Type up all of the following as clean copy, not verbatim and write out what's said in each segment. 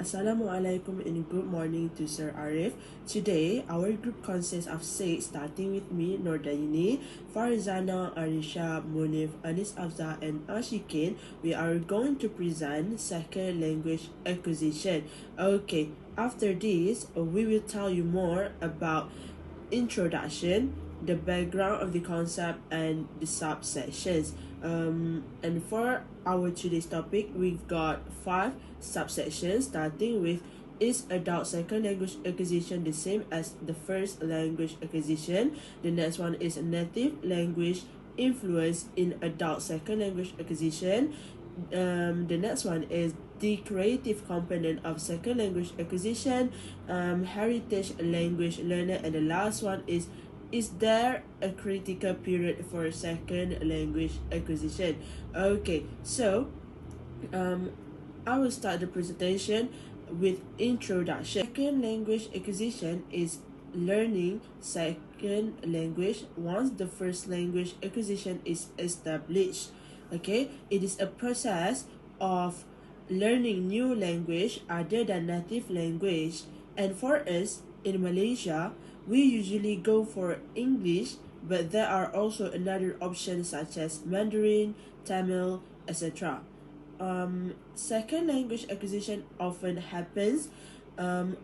Assalamualaikum and good morning to Sir Arif. Today, our group consists of 6, starting with me, Nordaini, Farzana, Arisha, Munif, Anis Afza, and Ashikin. We are going to present second language acquisition. Okay, after this, we will tell you more about introduction, the background of the concept, and the subsections. And for our today's topic, we've got 5 subsections, starting with: is adult second language acquisition the same as the first language acquisition? The next one is native language influence in adult second language acquisition. The next one is the creative component of second language acquisition, heritage language learner, and the last one is there a critical period for second language acquisition? Okay, so I will start the presentation with introduction. Second language acquisition is learning second language once the first language acquisition is established. Okay, it is a process of learning new language other than native language, and for us in Malaysia, we usually go for English, but there are also another options such as Mandarin, Tamil, etc. Second language acquisition often happens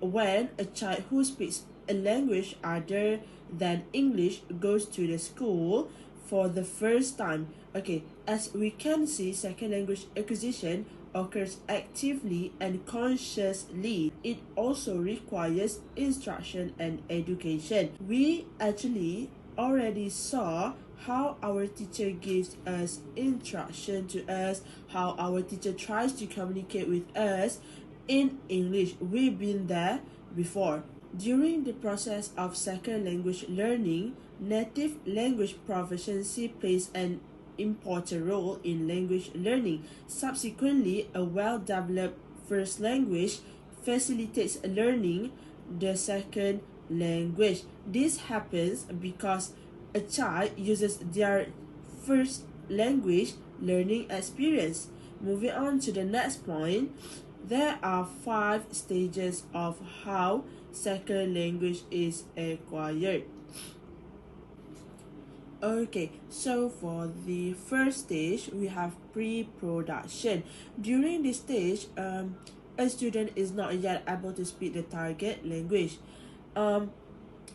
when a child who speaks a language other than English goes to the school for the first time. Okay, as we can see, second language acquisition occurs actively and consciously. It also requires instruction and education. We actually already saw how our teacher gives us instruction to us, how our teacher tries to communicate with us in English. We've been there before. During the process of second language learning, native language proficiency plays an important role in language learning. Subsequently, a well-developed first language facilitates learning the second language. This happens because a child uses their first language learning experience. Moving on to the next point, there are 5 stages of how second language is acquired. Okay, so for the first stage, we have pre-production. During this stage, a student is not yet able to speak the target language.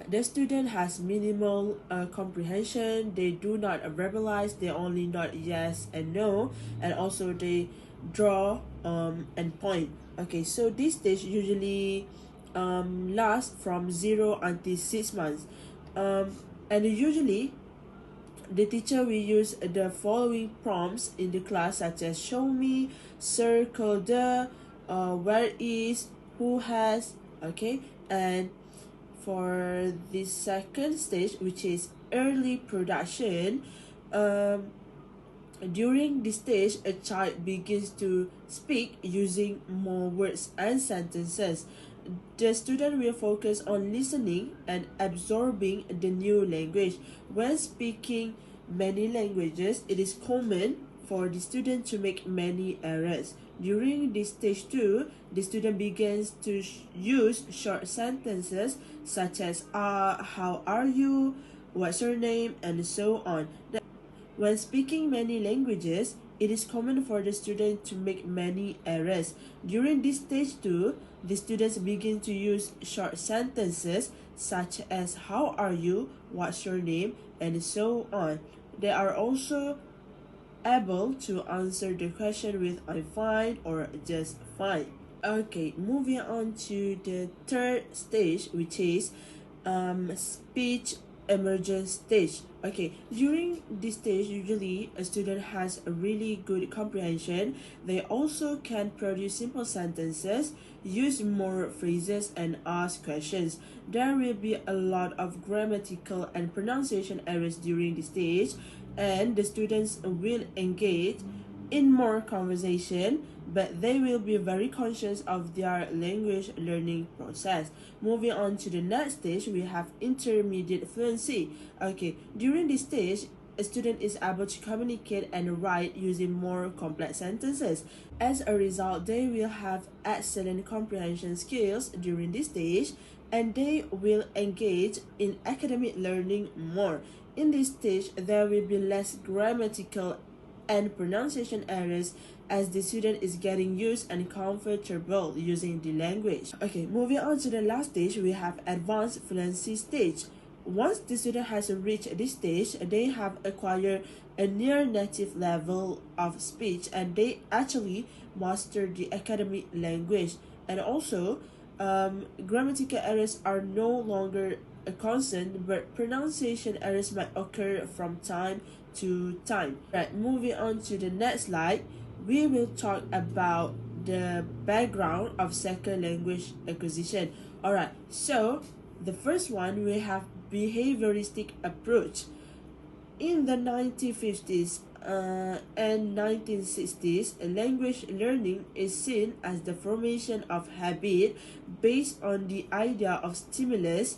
The student has minimal comprehension. They do not verbalize. They only nod yes and no, and also they draw and point. Okay, so this stage usually lasts from 0 until 6 months, and usually the teacher will use the following prompts in the class, such as show me, circle the, where is, who has. Okay, and for the second stage, which is early production, during this stage, a child begins to speak using more words and sentences. The student will focus on listening and absorbing the new language. When speaking many languages, it is common for the student to make many errors. During this stage 2, the student begins to use short sentences such as how are you, what's your name, and so on. When speaking many languages, it is common for the student to make many errors. During this stage 2, the students begin to use short sentences such as how are you, what's your name, and so on. They are also able to answer the question with I'm fine or just fine. Okay, moving on to the third stage, which is speech emergence stage. Okay, during this stage, usually a student has a really good comprehension. They also can produce simple sentences, use more phrases, and ask questions. There will be a lot of grammatical and pronunciation errors during this stage, and the students will engage in more conversation, but they will be very conscious of their language learning process. Moving on to the next stage, we have intermediate fluency. Okay, during this stage, a student is able to communicate and write using more complex sentences. As a result, they will have excellent comprehension skills during this stage, and they will engage in academic learning more. In this stage, there will be less grammatical and pronunciation errors as the student is getting used and comfortable using the language. Okay, moving on to the last stage, we have advanced fluency stage. Once the student has reached this stage, they have acquired a near native level of speech and they actually master the academic language. And also, grammatical errors are no longer a constant, but pronunciation errors might occur from time to time. Right, moving on to the next slide, we will talk about the background of second language acquisition. Alright, so the first one, we have behavioristic approach. In the 1950s and 1960s, language learning is seen as the formation of habit based on the idea of stimulus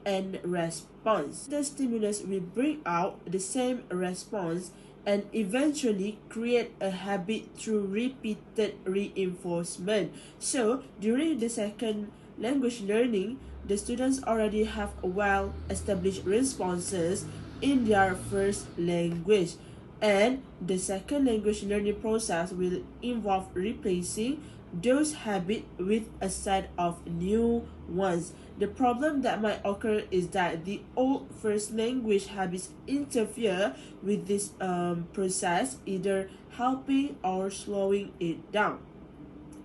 and response. The stimulus will bring out the same response and eventually create a habit through repeated reinforcement. So during the second language learning, the students already have well-established responses in their first language, and the second language learning process will involve replacing those habits with a set of new ones. The problem that might occur is that the old first language habits interfere with this process, either helping or slowing it down.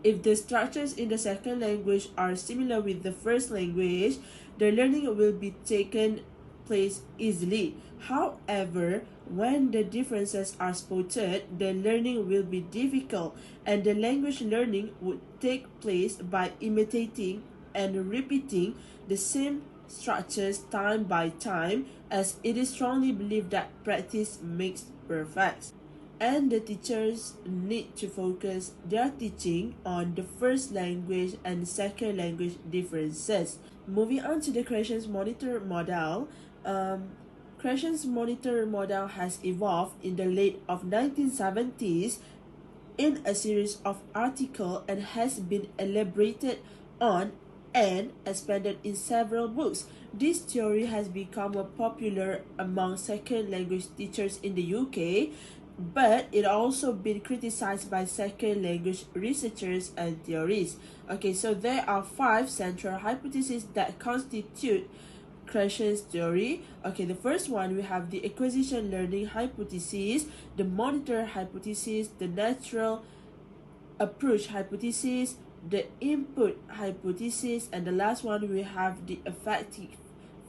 If the structures in the second language are similar with the first language, the learning will be taken place easily. However, when the differences are spotted, the learning will be difficult, and the language learning would take place by imitating and repeating the same structures time by time, as it is strongly believed that practice makes perfect. And the teachers need to focus their teaching on the first language and second language differences. Moving on to the Creations Monitor model, Creations Monitor model has evolved in the late of 1970s in a series of articles and has been elaborated on and expanded in several books. This theory has become popular among second language teachers in the UK, but it also been criticized by second language researchers and theorists. Okay, so there are 5 central hypotheses that constitute Creations theory. Okay, the first one, we have the acquisition learning hypothesis, the monitor hypothesis, the natural approach hypothesis, the input hypothesis, and the last one, we have the affective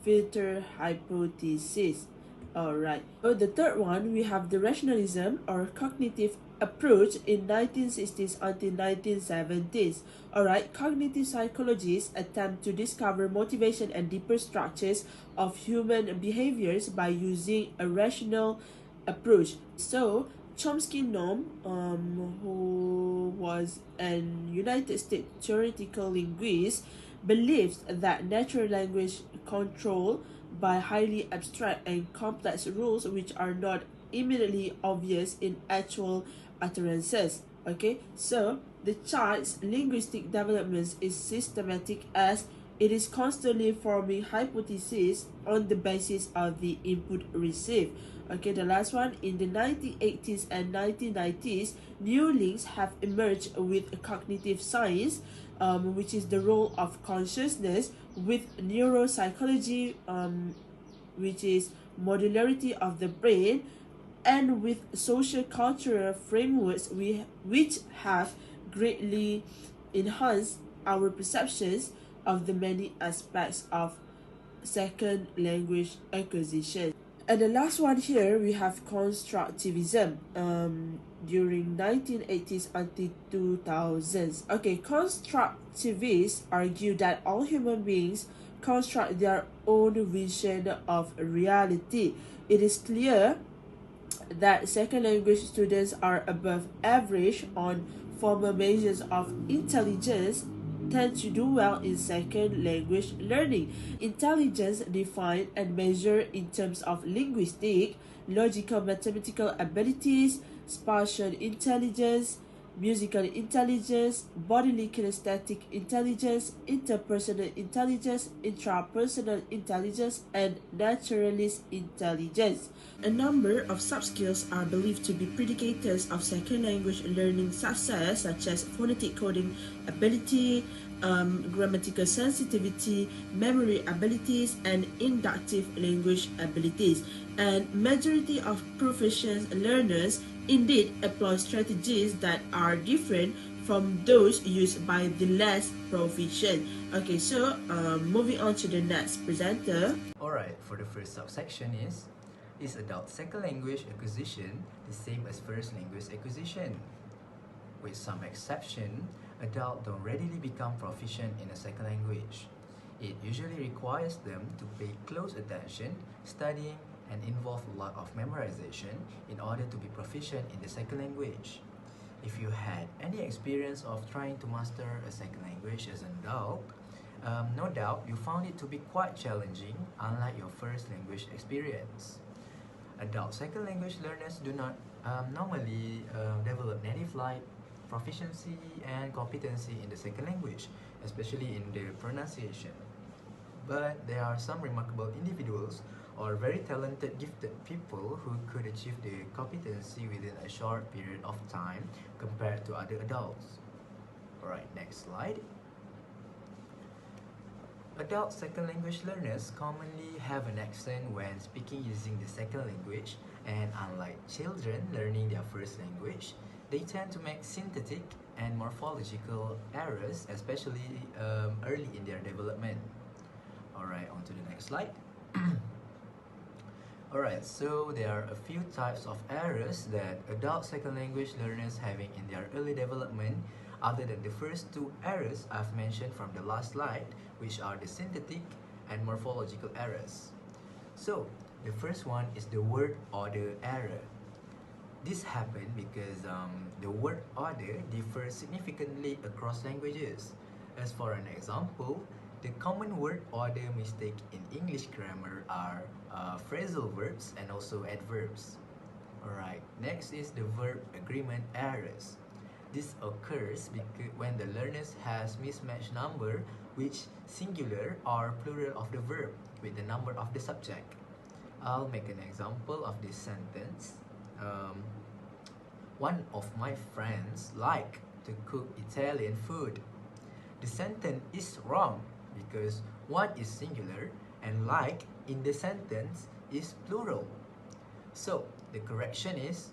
filter hypothesis. Alright, so the third one, we have the rationalism or cognitive approach in 1960s until 1970s. Alright, cognitive psychologists attempt to discover motivation and deeper structures of human behaviors by using a rational approach. So Chomsky Noam, who was an United States theoretical linguist, believes that natural language control by highly abstract and complex rules which are not immediately obvious in actual utterances. Okay, so the child's linguistic development is systematic as it is constantly forming hypotheses on the basis of the input received. Okay, the last one, in the 1980s and 1990s, new links have emerged with cognitive science, which is the role of consciousness, with neuropsychology, which is modularity of the brain, and with social cultural frameworks which have greatly enhanced our perceptions of the many aspects of second language acquisition. And the last one here, we have constructivism during 1980s until 2000s. Okay, constructivists argue that all human beings construct their own vision of reality. It is clear that second language students are above average on formal measures of intelligence tend to do well in second language learning. Intelligence defined and measured in terms of linguistic, logical mathematical abilities, spatial intelligence, musical intelligence, bodily kinesthetic intelligence, interpersonal intelligence, intrapersonal intelligence, and naturalist intelligence. A number of subskills are believed to be predicators of second language learning success, such as phonetic coding ability, grammatical sensitivity, memory abilities, and inductive language abilities. And majority of proficient learners indeed employ strategies that are different from those used by the less proficient. Okay, so moving on to the next presenter. Alright, for the first subsection is adult second language acquisition the same as first language acquisition? With some exception, adults don't readily become proficient in a second language. It usually requires them to pay close attention, studying, and involve a lot of memorization in order to be proficient in the second language. If you had any experience of trying to master a second language as an adult, no doubt you found it to be quite challenging, unlike your first language experience. Adult second language learners do not normally develop native-like proficiency and competency in the second language, especially in their pronunciation. But there are some remarkable individuals or very talented gifted people who could achieve the competency within a short period of time compared to other adults. Alright, next slide. Adult second language learners commonly have an accent when speaking using the second language, and unlike children learning their first language, they tend to make syntactic and morphological errors, especially early in their development. Alright, on to the next slide. Alright, so there are a few types of errors that adult second language learners having in their early development, other than the first two errors I've mentioned from the last slide, which are the syntactic and morphological errors. So, the first one is the word order error. This happened because the word order differs significantly across languages. As for an example, the common word order mistake in English grammar are phrasal verbs and also adverbs. Alright, next is the verb agreement errors. This occurs when the learner has mismatched number which singular or plural of the verb with the number of the subject. I'll make an example of this sentence. One of my friends like to cook Italian food. The sentence is wrong because one is singular and like in the sentence is plural. So the correction is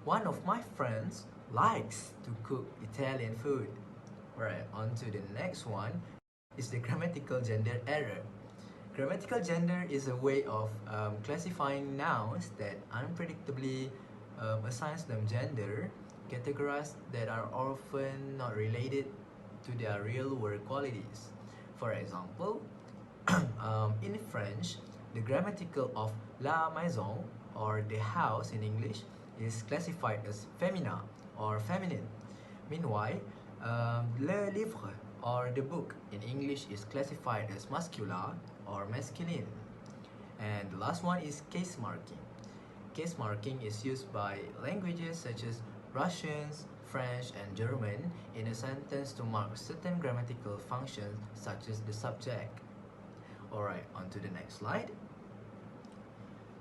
one of my friends likes to cook Italian food. Right, on to the next one is the grammatical gender error. Grammatical gender is a way of classifying nouns that unpredictably assigns them gender, categories that are often not related to their real world qualities. For example, in French, the grammatical of la maison or the house in English is classified as femina or feminine. Meanwhile, le livre or the book in English is classified as masculin or masculine. And the last one is case marking. Case marking is used by languages such as Russians, French, and German in a sentence to mark certain grammatical functions such as the subject. Alright, on to the next slide.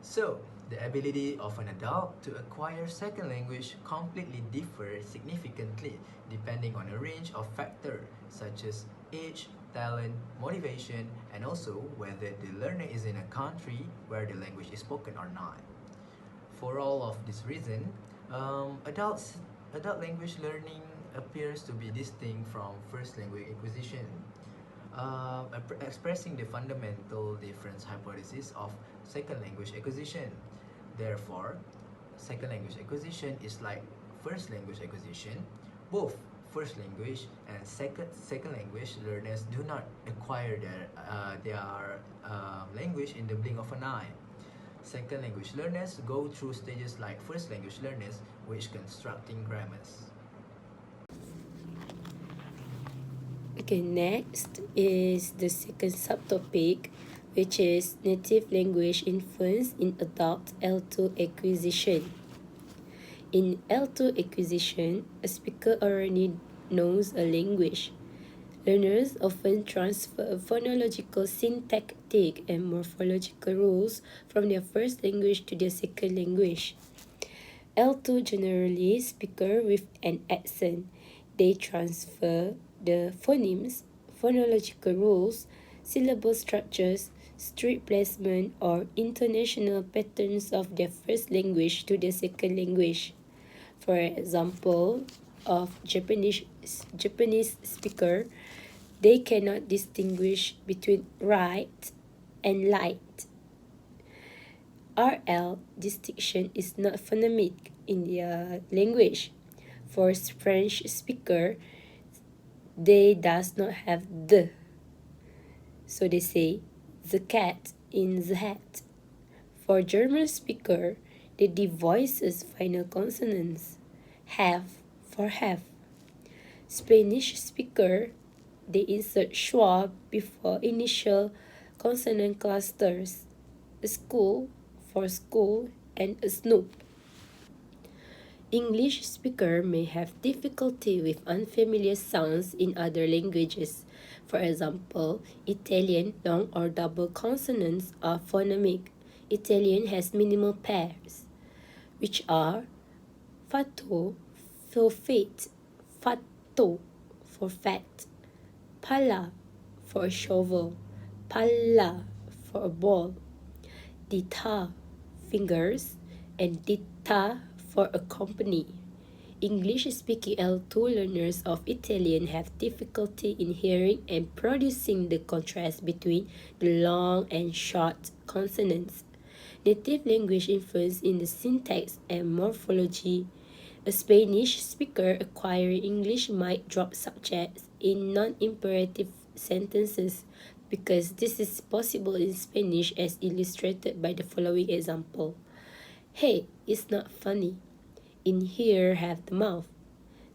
So, the ability of an adult to acquire second language completely differs significantly depending on a range of factors such as age, talent, motivation, and also whether the learner is in a country where the language is spoken or not. For all of this reason, adult language learning appears to be distinct from first language acquisition, expressing the fundamental difference hypothesis of second language acquisition. Therefore, second language acquisition is like first language acquisition. Both first language and second language learners do not acquire their language in the blink of an eye. Second language learners go through stages like first language learners, which constructing grammars. Okay, next is the second subtopic, which is native language influence in adult L2 acquisition. In L2 acquisition, a speaker already knows a language. Learners often transfer phonological, syntactic, and morphological rules from their first language to their second language. L2 generally speaker with an accent. They transfer the phonemes, phonological rules, syllable structures, street placement, or intonational patterns of their first language to their second language. For example, of Japanese speaker, they cannot distinguish between right and light. RL distinction is not phonemic in their language. For French speaker, they does not have the. So they say the cat in the hat. For German speaker, they devoices final consonants. Have for have. Spanish speaker, they insert schwa before initial consonant clusters. A school for school and a snoop. English speaker may have difficulty with unfamiliar sounds in other languages. For example, Italian long or double consonants are phonemic. Italian has minimal pairs, which are fatto for fate, fatto for fat, palla for a shovel, palla for a ball, dita fingers, and dita for a company. English-speaking L2 learners of Italian have difficulty in hearing and producing the contrast between the long and short consonants. Native language influence in the syntax and morphology. A Spanish speaker acquiring English might drop subjects in non-imperative sentences because this is possible in Spanish as illustrated by the following example. Hey, it's not funny. In here have the mouth.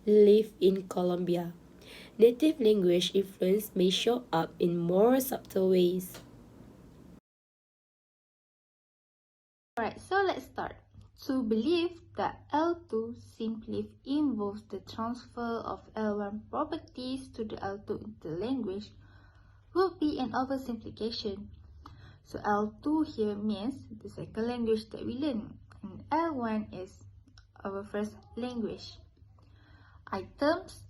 Live in Colombia. Native language influence may show up in more subtle ways. Alright, so let's start. To believe that L2 simply involves the transfer of L1 properties to the L2 interlanguage would be an oversimplification. So L2 here means the second language that we learn, and L1 is our first language. Items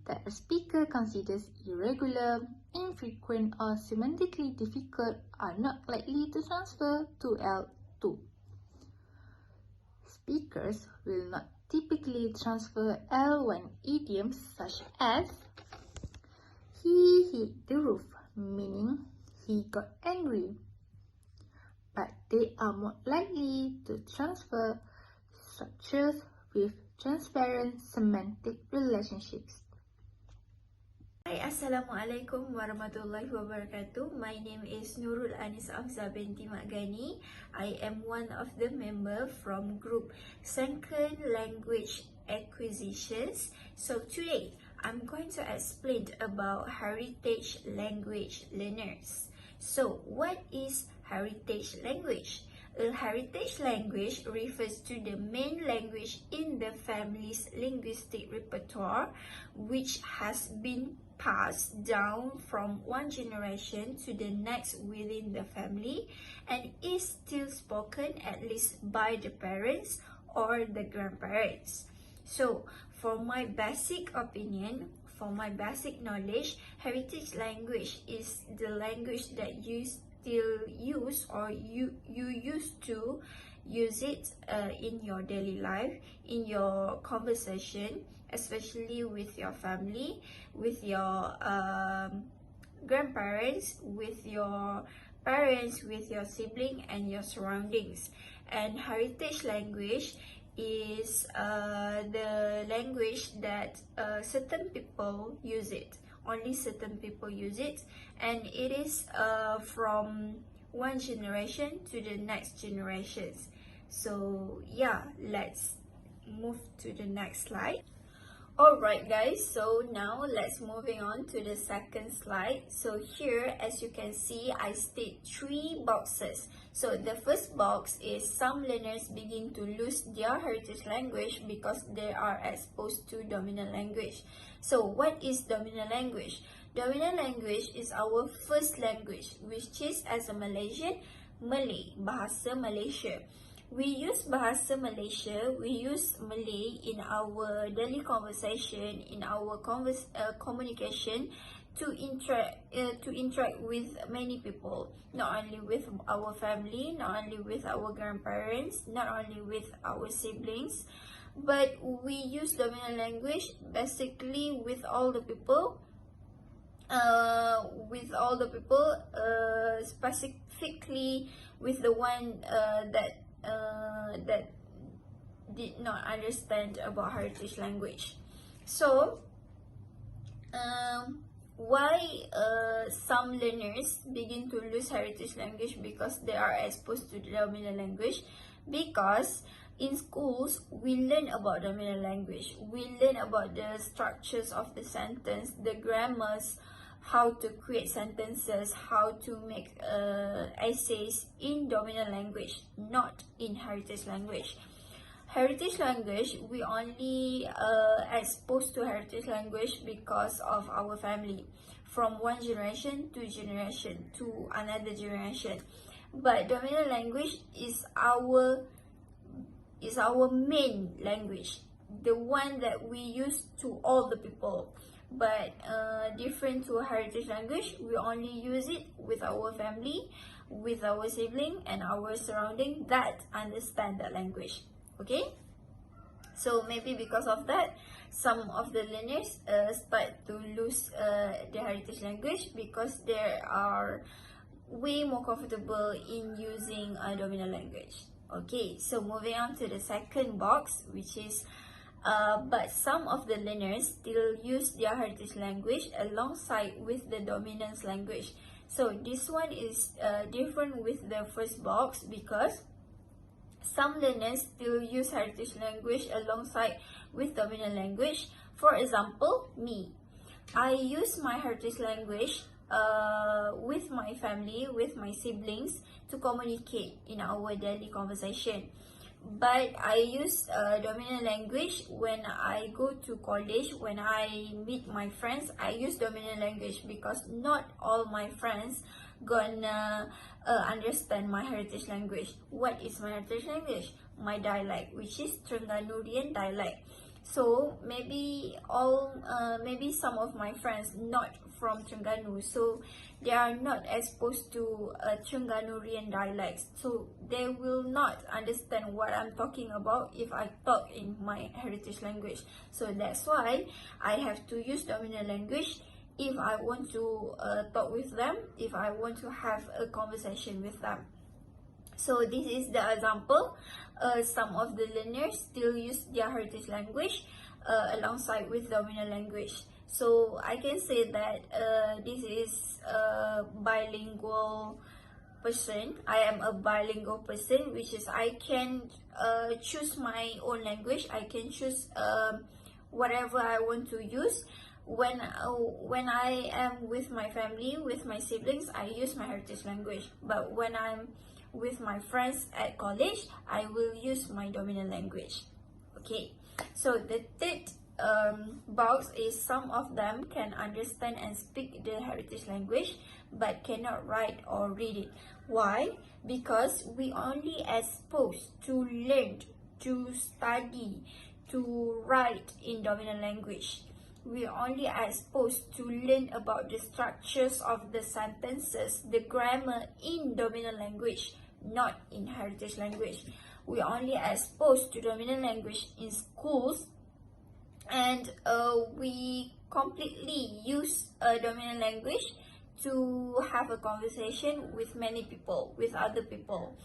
that a speaker considers irregular, infrequent, or semantically difficult are not likely to transfer to L2. Speakers will not typically transfer L1 idioms such as he hit the roof, meaning he got angry, but they are more likely to transfer structures with transparent semantic relationships. Hi, Assalamualaikum warahmatullahi wabarakatuh. My name is Nurul Anis Afza binti Magani. I am one of the member from group Second Language Acquisitions. So today, I'm going to explain about heritage language learners. So what is heritage language? A heritage language refers to the main language in the family's linguistic repertoire, which has been passed down from one generation to the next within the family and is still spoken at least by the parents or the grandparents. So, for my basic opinion, for my basic knowledge, heritage language is the language that you still use or you used to use it in your daily life, in your conversation, especially with your family, with your grandparents, with your parents, with your sibling and your surroundings. And heritage language is the language that certain people use it. Only certain people use it, and it is from one generation to the next generations. So yeah, let's move to the next slide. Alright guys, so now let's moving on to the second slide. So here, as you can see, I state 3 boxes. So the first box is some learners begin to lose their heritage language because they are exposed to dominant language. So what is dominant language? Dominant language is our first language, which is as a Malaysian, Malay, Bahasa Malaysia. We use Bahasa Malaysia, we use Malay in our daily conversation, in our communication to interact with many people, not only with our family, not only with our grandparents, not only with our siblings, but we use dominant language basically with all the people, specifically with the one that did not understand about heritage language. So why some learners begin to lose heritage language because they are exposed to the dominant language? Because in schools we learn about dominant language, we learn about the structures of the sentence, the grammars, how to create sentences, how to make essays in dominant language, not in heritage language. Heritage language, we only exposed to heritage language because of our family, from one generation to another generation. But dominant language is our main language, the one that we use to all the people. But different to heritage language, we only use it with our family, with our sibling and our surrounding that understand that language. Okay, so maybe because of that, some of the learners start to lose their heritage language because they are way more comfortable in using a dominant language. Okay, so moving on to the second box, which is but some of the learners still use their heritage language alongside with the dominance language. So this one is different with the first box because some learners still use heritage language alongside with dominant language. For example, me. I use my heritage language with my family, with my siblings to communicate in our daily conversation. But I use dominant language when I go to college, when I meet my friends. I use dominant language because not all my friends gonna understand my heritage language. What is my heritage language? My dialect, which is Terengganu dialect. So maybe some of my friends not from Terengganu, so they are not exposed to Terengganu dialects, so they will not understand what I'm talking about if I talk in my heritage language. So that's why I have to use dominant language if I want to talk with them, if I want to have a conversation with them. So this is the example. Some of the learners still use their heritage language alongside with dominant language. So I can say that this is a bilingual person. I am a bilingual person, which is I can choose my own language. I can choose whatever I want to use. When I am with my family, with my siblings, I use my heritage language. But when I'm with my friends at college, I will use my dominant language. Okay, so the third box is some of them can understand and speak the heritage language but cannot write or read it. Why? Because we only exposed to learn, to study, to write in dominant language. We only are exposed to learn about the structures of the sentences, the grammar in dominant language, not in heritage language. We only are exposed to dominant language in schools, and we completely use dominant language to have a conversation with many people, with other people.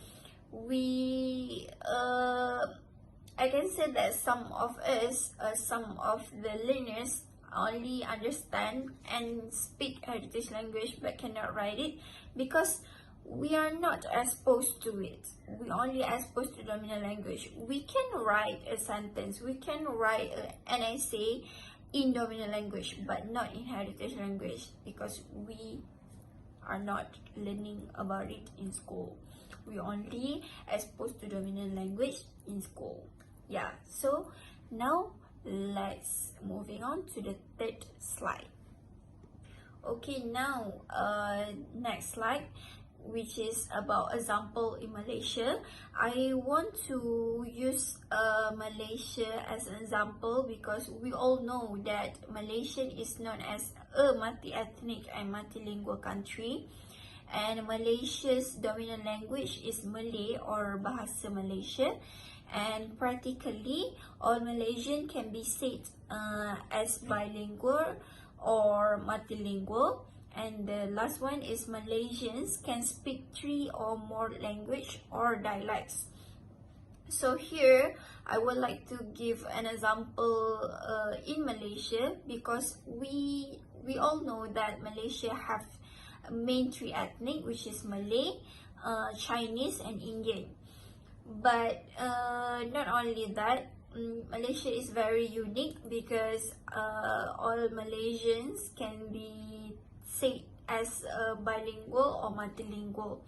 I can say that some of us, some of the learners only understand and speak heritage language but cannot write it because we are not exposed to it. We only exposed to dominant language. We can write a sentence, we can write an essay in dominant language, but not in heritage language, because we are not learning about it in school. We only exposed to dominant language in school. Yeah, so now let's moving on to the third slide. Okay, now next slide, which is about example in Malaysia. I want to use Malaysia as an example because we all know that Malaysia is known as a multi-ethnic and multilingual country, and Malaysia's dominant language is Malay or Bahasa Malaysia, and practically all Malaysian can be said as bilingual or multilingual. And the last one is Malaysians can speak 3 or more language or dialects. So here I would like to give an example in Malaysia, because we all know that Malaysia have main 3 ethnic, which is Malay, Chinese and Indian. But not only that, Malaysia is very unique because all Malaysians can be said as bilingual or multilingual,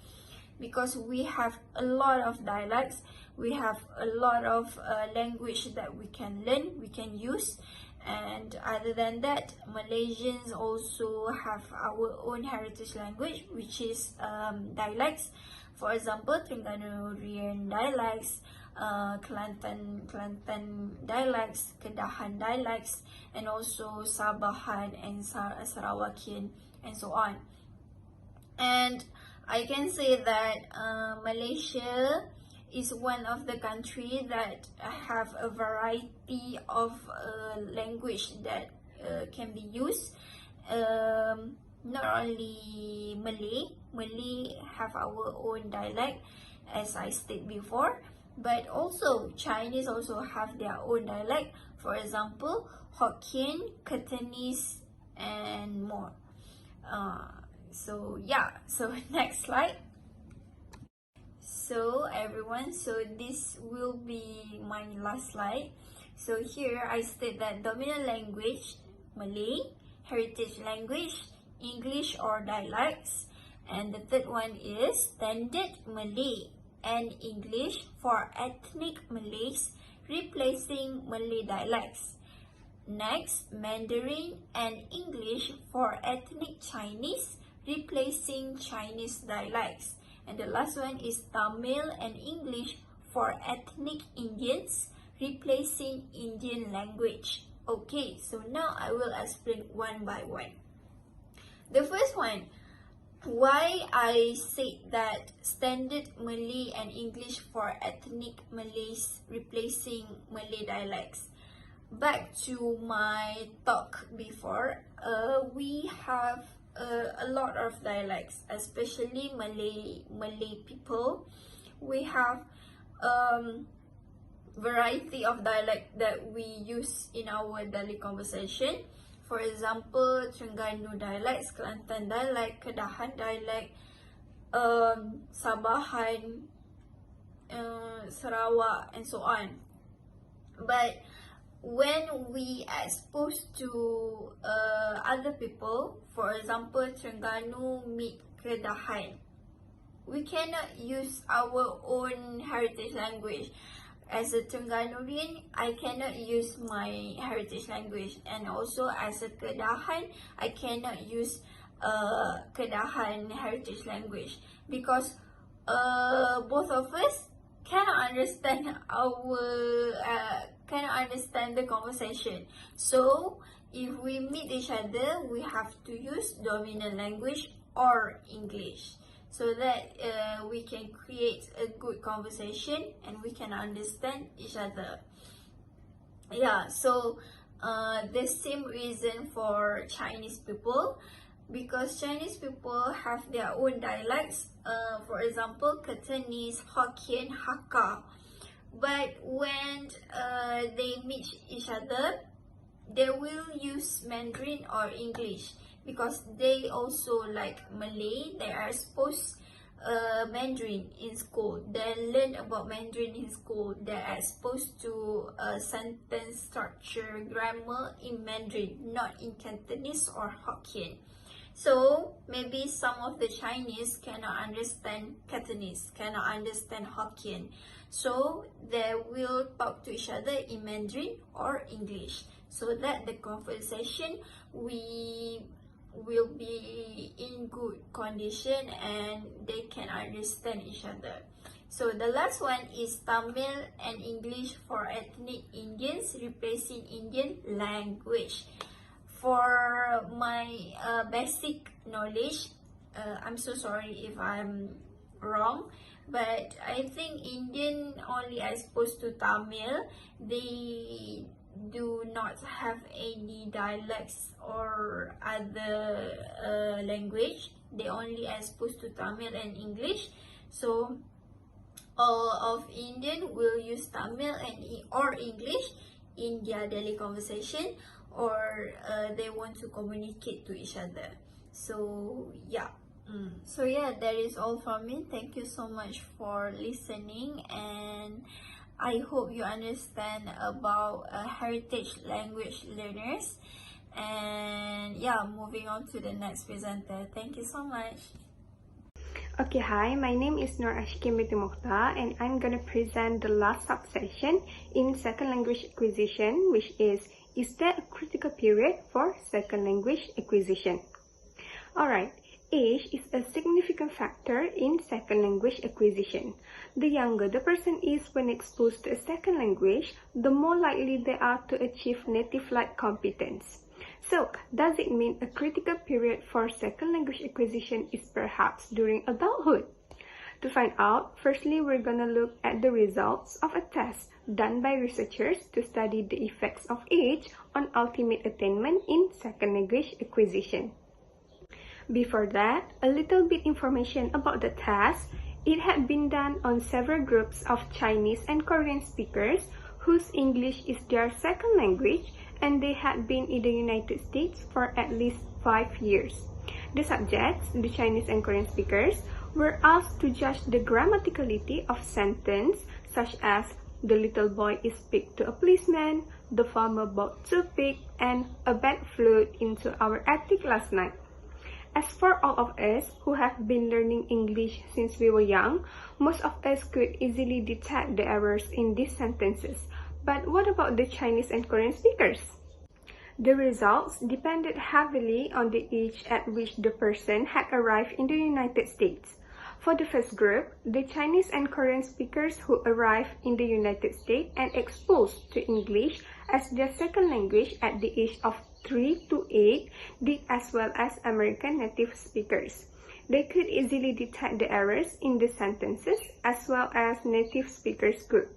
because we have a lot of dialects, we have a lot of language that we can learn, we can use. And other than that, Malaysians also have our own heritage language, which is dialects. For example, Terengganu dialects, Kelantan dialects, Kedahan dialects, and also Sabahan and Sarawakian, and so on. And I can say that Malaysia is one of the countries that have a variety of language that can be used. Not only Malay have our own dialect, as I stated before, but also Chinese also have their own dialect. For example, Hokkien, Cantonese, and more. So next slide. So everyone, so this will be my last slide. So here I state that dominant language, Malay, heritage language, English or dialects, and the third one is standard Malay and English for ethnic Malays, replacing Malay dialects. Next, Mandarin and English for ethnic Chinese, replacing Chinese dialects. And the last one is Tamil and English for ethnic Indians, replacing Indian language. Okay, so now I will explain one by one. The first one, why I said that standard Malay and English for ethnic Malays, replacing Malay dialects. Back to my talk before, we have a lot of dialects, especially Malay people. We have variety of dialect that we use in our daily conversation. For example, Terengganu dialects, Kelantan dialect, Kedahan dialect, Sabahan, Sarawak, and so on. But when we exposed to other people, for example, Terengganu meet Kedahan, we cannot use our own heritage language. As a Terengganuian, I cannot use my heritage language, and also as a Kedahan, I cannot use Kedahan heritage language, because both of us cannot understand the conversation. So if we meet each other, we have to use dominant language or English, so that we can create a good conversation and we can understand each other. Yeah, so the same reason for Chinese people, because Chinese people have their own dialects. For example, Cantonese, Hokkien, Hakka. But when they meet each other, they will use Mandarin or English, because they also like Malay. They are exposed Mandarin in school, they learn about Mandarin in school, they're exposed to sentence structure, grammar in Mandarin, not in Cantonese or Hokkien. So maybe some of the Chinese cannot understand Cantonese, cannot understand Hokkien. So they will talk to each other in Mandarin or English, so that the conversation will be in good condition and they can understand each other. So the last one is Tamil and English for ethnic Indians, replacing Indian language. For my basic knowledge, I'm so sorry if I'm wrong, but I think Indian only exposed to Tamil. They do not have any dialects or other language. They only exposed to Tamil and English. So all of Indian will use Tamil or English in their daily conversation, or they want to communicate to each other. So yeah. So yeah, that is all from me. Thank you so much for listening, and I hope you understand about heritage language learners. And yeah, moving on to the next presenter. Thank you so much. Okay, hi, my name is Nur Ashkim binti Mokhtar, and I'm gonna present the last subsection in second language acquisition, which is there a critical period for second language acquisition? Alright, age is a significant factor in second language acquisition. The younger the person is when exposed to a second language, the more likely they are to achieve native-like competence. So, does it mean a critical period for second language acquisition is perhaps during adulthood? To find out, firstly, we're gonna look at the results of a test done by researchers to study the effects of age on ultimate attainment in second language acquisition. Before that, a little bit information about the test. It had been done on several groups of Chinese and Korean speakers whose English is their second language, and they had been in the United States for at least 5 years. The subjects, the Chinese and Korean speakers, were asked to judge the grammaticality of sentence such as the little boy is picked to a policeman, the farmer bought 2 pigs, and a bat flew into our attic last night. As for all of us who have been learning English since we were young, most of us could easily detect the errors in these sentences. But what about the Chinese and Korean speakers? The results depended heavily on the age at which the person had arrived in the United States. For the first group, the Chinese and Korean speakers who arrived in the United States and exposed to English as their second language at the age of 3 to 8 did as well as American native speakers. They could easily detect the errors in the sentences as well as native speakers could.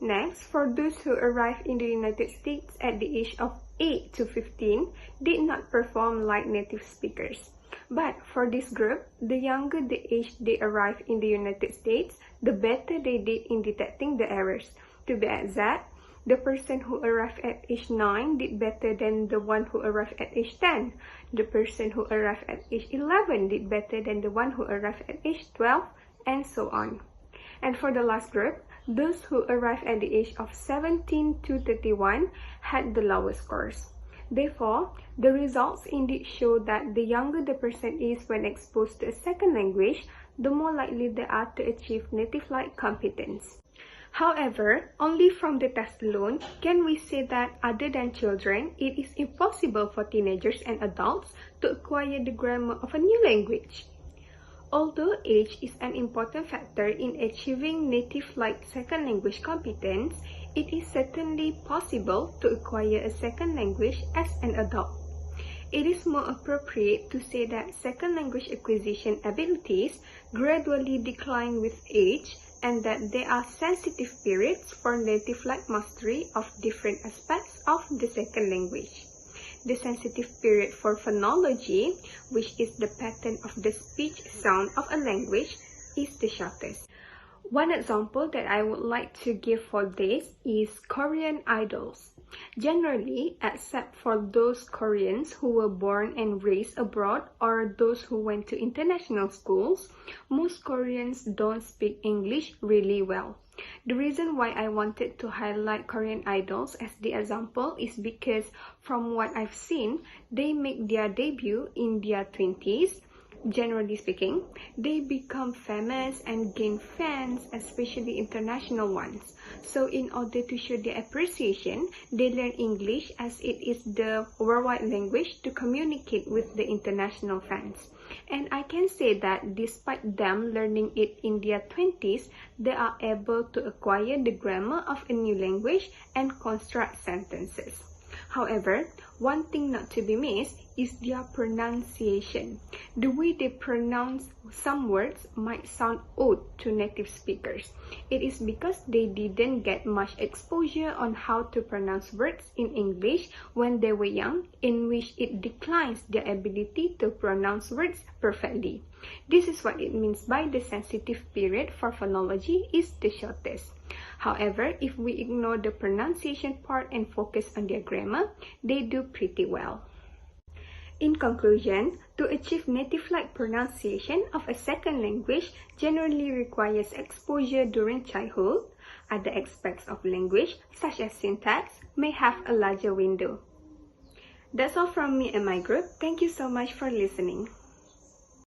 Next, for those who arrived in the United States at the age of 8 to 15, did not perform like native speakers. But for this group, the younger the age they arrived in the United States, the better they did in detecting the errors. To be exact, the person who arrived at age 9 did better than the one who arrived at age 10. The person who arrived at age 11 did better than the one who arrived at age 12, and so on. And for the last group, those who arrived at the age of 17 to 31 had the lowest scores. Therefore, the results indeed show that the younger the person is when exposed to a second language, the more likely they are to achieve native-like competence. However, only from the test alone can we say that other than children, it is impossible for teenagers and adults to acquire the grammar of a new language. Although age is an important factor in achieving native-like second language competence, it is certainly possible to acquire a second language as an adult. It is more appropriate to say that second language acquisition abilities gradually decline with age, and that there are sensitive periods for native-like mastery of different aspects of the second language. The sensitive period for phonology, which is the pattern of the speech sound of a language, is the shortest. One example that I would like to give for this is Korean idols. Generally, except for those Koreans who were born and raised abroad or those who went to international schools, most Koreans don't speak English really well. The reason why I wanted to highlight Korean idols as the example is because from what I've seen, they make their debut in their 20s. Generally speaking, they become famous and gain fans, especially international ones. So in order to show their appreciation, they learn English as it is the worldwide language to communicate with the international fans. And I can say that despite them learning it in their 20s, they are able to acquire the grammar of a new language and construct sentences. However, one thing not to be missed is their pronunciation. The way they pronounce some words might sound odd to native speakers. It is because they didn't get much exposure on how to pronounce words in English when they were young, in which it declines their ability to pronounce words perfectly. This is what it means by the sensitive period for phonology is the shortest. However, if we ignore the pronunciation part and focus on their grammar, they do pretty well. In conclusion, to achieve native-like pronunciation of a second language generally requires exposure during childhood. Other aspects of language, such as syntax, may have a larger window. That's all from me and my group. Thank you so much for listening.